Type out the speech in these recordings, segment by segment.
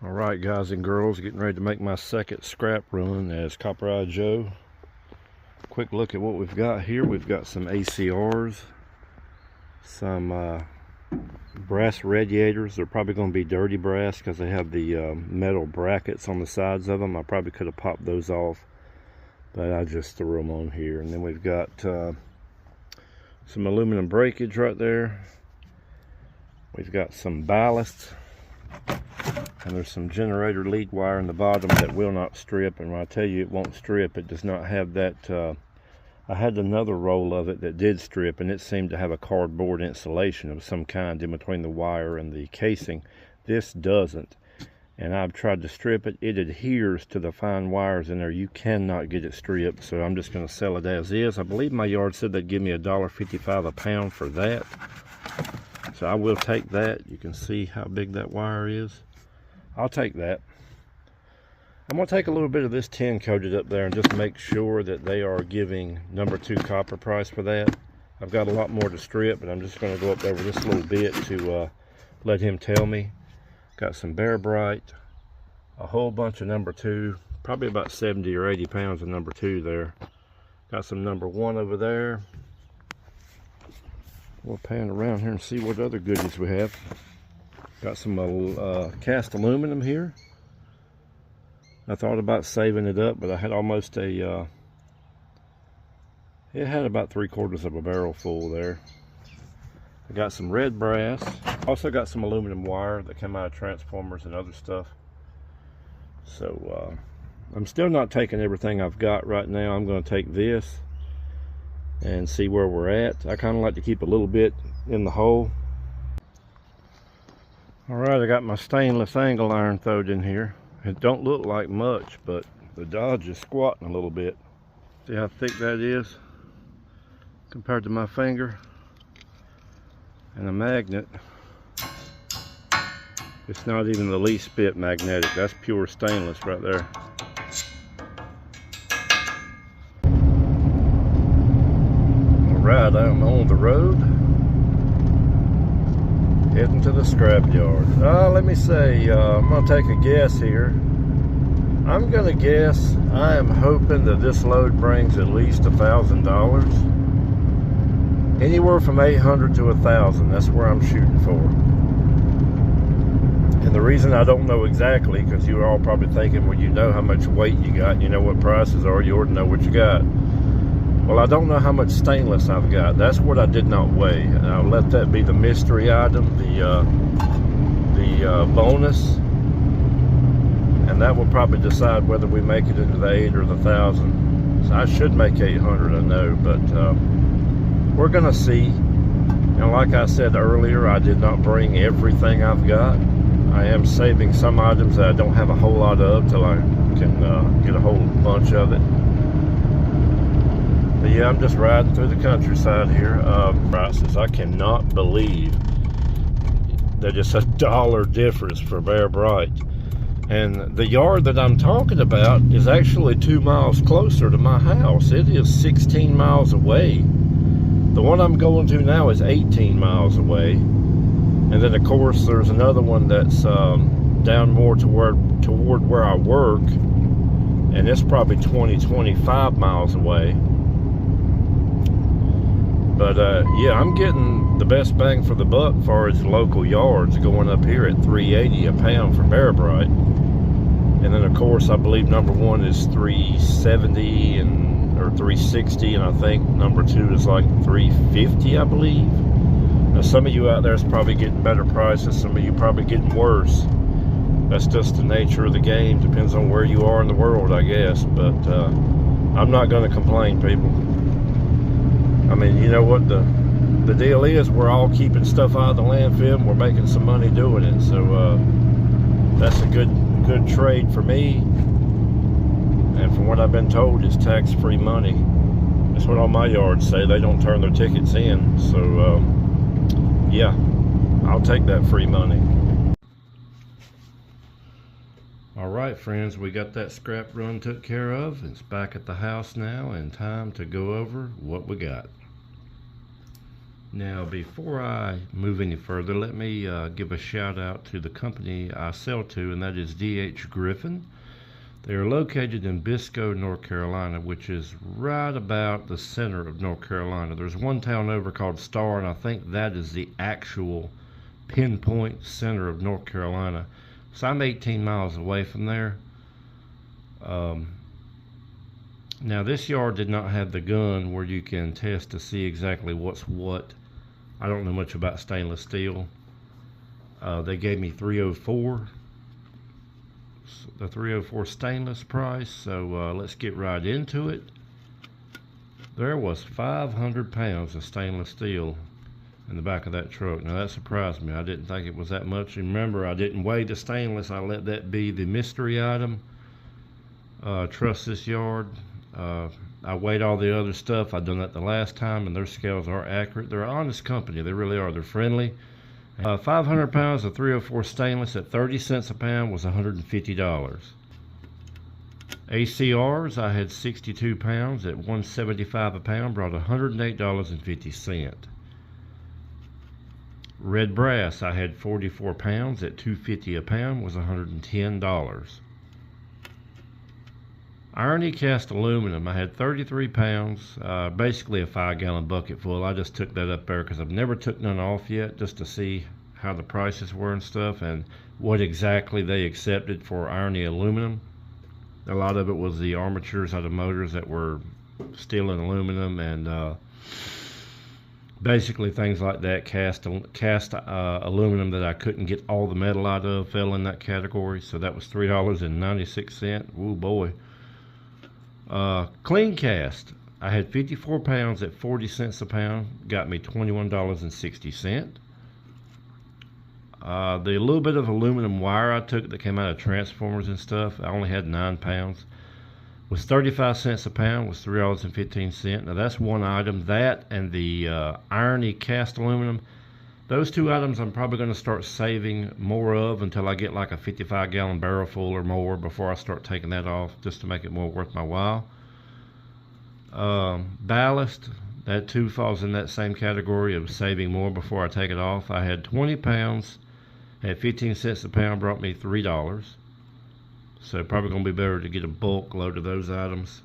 Alright guys and girls, getting ready to make my second scrap run as Copper Eye Joe. Quick look at what we've got here. We've got some ACRs, some brass radiators. They're probably going to be dirty brass because they have the metal brackets on the sides of them. I probably could have popped those off, but I just threw them on here. And then we've got some aluminum breakage right there. We've got some ballast. And there's some generator lead wire in the bottom that will not strip. And when I tell you it won't strip, it does not have that. I had another roll of it that did strip, and it seemed to have a cardboard insulation of some kind in between the wire and the casing. This doesn't. And I've tried to strip it. It adheres to the fine wires in there. You cannot get it stripped. So I'm just going to sell it as is. I believe my yard said they'd give me $1.55 a pound for that. So I will take that. You can see how big that wire is. I'll take that. I'm going to take a little bit of this tin coated up there and just make sure that they are giving number 2 copper price for that. I've got a lot more to strip, but I'm just going to go up over this little bit to let him tell me. Got some Bear Bright, a whole bunch of number 2, probably about 70 or 80 pounds of number 2 there. Got some number 1 over there. We'll pan around here and see what other goodies we have. Got some cast aluminum here. I thought about saving it up, but I had almost a, it had about 3/4 of a barrel full there. I got some red brass. Also got some aluminum wire that came out of transformers and other stuff. So I'm still not taking everything I've got right now. I'm going to take this and see where we're at. I kind of like to keep a little bit in the hole. Alright, I got my stainless angle iron throwed in here. It don't look like much, but the Dodge is squatting a little bit. See how thick that is compared to my finger? And a magnet, it's not even the least bit magnetic. That's pure stainless right there. Alright, I'm on the road, heading to the scrapyard. Let me say, I'm going to take a guess here. I'm going to guess, I am hoping that this load brings at least $1,000. Anywhere from $800 to $1,000, that's where I'm shooting for. And the reason I don't know exactly, because you're all probably thinking, well, you know how much weight you got, you know what prices are, you ought to know what you got. Well, I don't know how much stainless I've got. That's what I did not weigh. And I'll let that be the mystery item, the bonus. And that will probably decide whether we make it into the 8 or the 1,000. So I should make 800, I know, but we're gonna see. And like I said earlier, I did not bring everything I've got. I am saving some items that I don't have a whole lot of till I can get a whole bunch of it. But yeah, I'm just riding through the countryside here. Prices, I cannot believe that it's $1 difference for Bear Bright. And the yard that I'm talking about is actually 2 miles closer to my house. It is 16 miles away. The one I'm going to now is 18 miles away. And then of course there's another one that's down more toward where I work. And it's probably 25 miles away. But yeah, I'm getting the best bang for the buck as far as local yards, going up here at $3.80 a pound for Bear Bright. And then of course I believe number 1 is $3.70 or $3.60, and I think number 2 is like $3.50, I believe. Now some of you out there is probably getting better prices, some of you probably getting worse. That's just the nature of the game. Depends on where you are in the world, I guess. But I'm not going to complain, people. I mean, you know what the deal is? We're all keeping stuff out of the landfill and we're making some money doing it. So that's a good trade for me. And from what I've been told, it's tax-free money. That's what all my yards say. They don't turn their tickets in. So yeah, I'll take that free money. Alright friends, we got that scrap run took care of. It's back at the house now and time to go over what we got. Now, before I move any further, let me give a shout out to the company I sell to, and that is D.H. Griffin. They are located in Biscoe, North Carolina, which is right about the center of North Carolina. There's one town over called Starr, and I think that is the actual pinpoint center of North Carolina. So I'm 18 miles away from there. Now, this yard did not have the gun where you can test to see exactly what's what. I don't know much about stainless steel. They gave me 304, the 304 stainless price. So let's get right into it. There was 500 pounds of stainless steel in the back of that truck. Now that surprised me. I didn't think it was that much. Remember, I didn't weigh the stainless. I let that be the mystery item. Trust this yard. I weighed all the other stuff. I'd done that the last time, and their scales are accurate. They're an honest company. They really are. They're friendly. 500 pounds of 304 stainless at 30 cents a pound was $150. ACRs, I had 62 pounds at $175 a pound, brought $108.50. Red brass, I had 44 pounds at $2.50 a pound, was $110. Irony cast aluminum, I had 33 pounds, basically a 5-gallon bucket full. I just took that up there because I've never took none off yet, just to see how the prices were and stuff, and what exactly they accepted for irony aluminum. A lot of it was the armatures out of motors that were steel and aluminum, and basically things like that. Cast aluminum that I couldn't get all the metal out of fell in that category. So that was $3.96. Oh boy. Clean cast, I had 54 pounds at 40 cents a pound, got me $21.60. The little bit of aluminum wire I took that came out of transformers and stuff, I only had 9 pounds, was 35 cents a pound, was $3.15. Now that's one item. That and the irony cast aluminum, those two items I'm probably going to start saving more of until I get like a 55-gallon barrel full or more before I start taking that off, just to make it more worth my while. Ballast, that too falls in that same category of saving more before I take it off. I had 20 pounds at 15 cents a pound, brought me $3. So probably going to be better to get a bulk load of those items.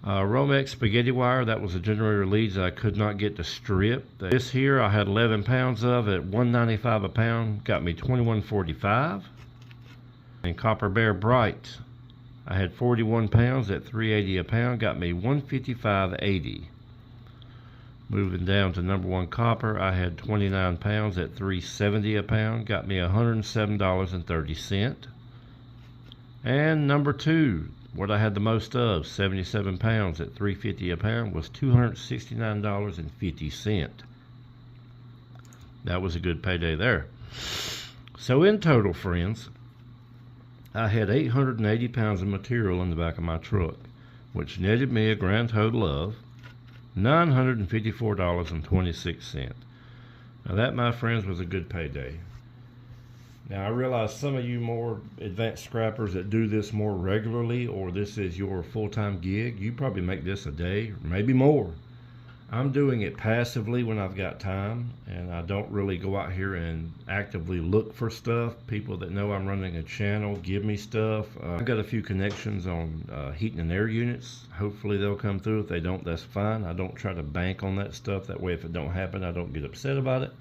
Romex spaghetti wire, that was a generator leads I could not get to strip. This here I had 11 pounds of at $1.95 a pound, got me $21.45. And copper bear bright, I had 41 pounds at $3.80 a pound, got me $155.80. Moving down to number one copper, I had 29 pounds at $3.70 a pound, got me $107.30. And number two, what I had the most of, 77 pounds at $3.50 a pound, was $269.50. That was a good payday there. So in total, friends, I had 880 pounds of material in the back of my truck, which netted me a grand total of $954.26. Now that, my friends, was a good payday. Now I realize some of you more advanced scrappers that do this more regularly, or this is your full-time gig, you probably make this a day, or maybe more. I'm doing it passively when I've got time, and I don't really go out here and actively look for stuff. People that know I'm running a channel give me stuff. I've got a few connections on heating and air units. Hopefully they'll come through. If they don't, that's fine. I don't try to bank on that stuff. That way if it don't happen, I don't get upset about it.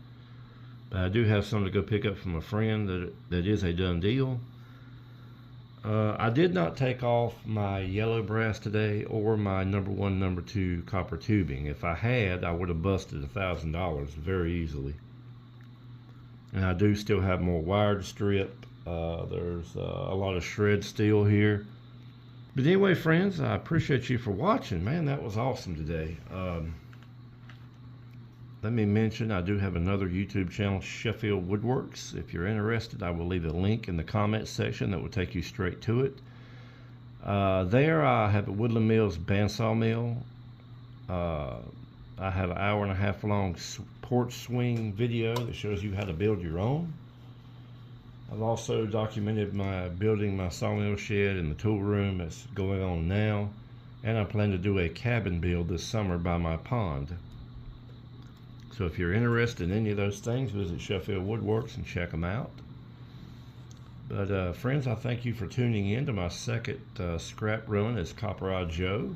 But I do have some to go pick up from a friend that is a done deal. I did not take off my yellow brass today or my number one, number two copper tubing. If I had, I would have busted $1,000 very easily. And I do still have more wire to strip. There's a lot of shred steel here. But anyway, friends, I appreciate you for watching. Man, that was awesome today. Let me mention, I do have another YouTube channel, Sheffield Woodworks. If you're interested, I will leave a link in the comments section that will take you straight to it. There I have a Woodland Mills bandsaw mill. I have an 1.5 hour long porch swing video that shows you how to build your own. I've also documented building my sawmill shed and the tool room that's going on now. And I plan to do a cabin build this summer by my pond. So if you're interested in any of those things, visit Sheffield Woodworks and check them out. But friends, I thank you for tuning in to my second scrap run as Copper-Eyed Joe.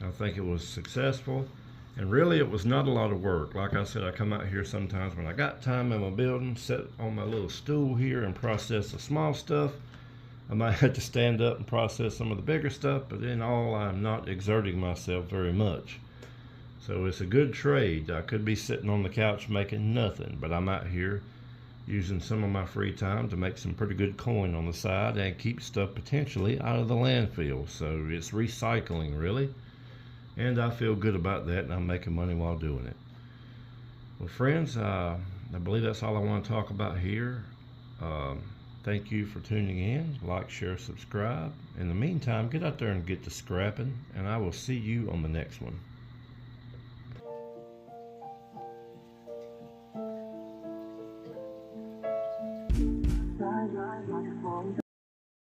I think it was successful, and really it was not a lot of work. Like I said, I come out here sometimes when I got time in my building, sit on my little stool here and process the small stuff. I might have to stand up and process some of the bigger stuff, but in all, I'm not exerting myself very much. So it's a good trade. I could be sitting on the couch making nothing, but I'm out here using some of my free time to make some pretty good coin on the side and keep stuff potentially out of the landfill. So it's recycling, really, and I feel good about that, and I'm making money while doing it. Well, friends, I believe that's all I want to talk about here. Thank you for tuning in. Like, share, subscribe. In the meantime, get out there and get to scrapping, and I will see you on the next one.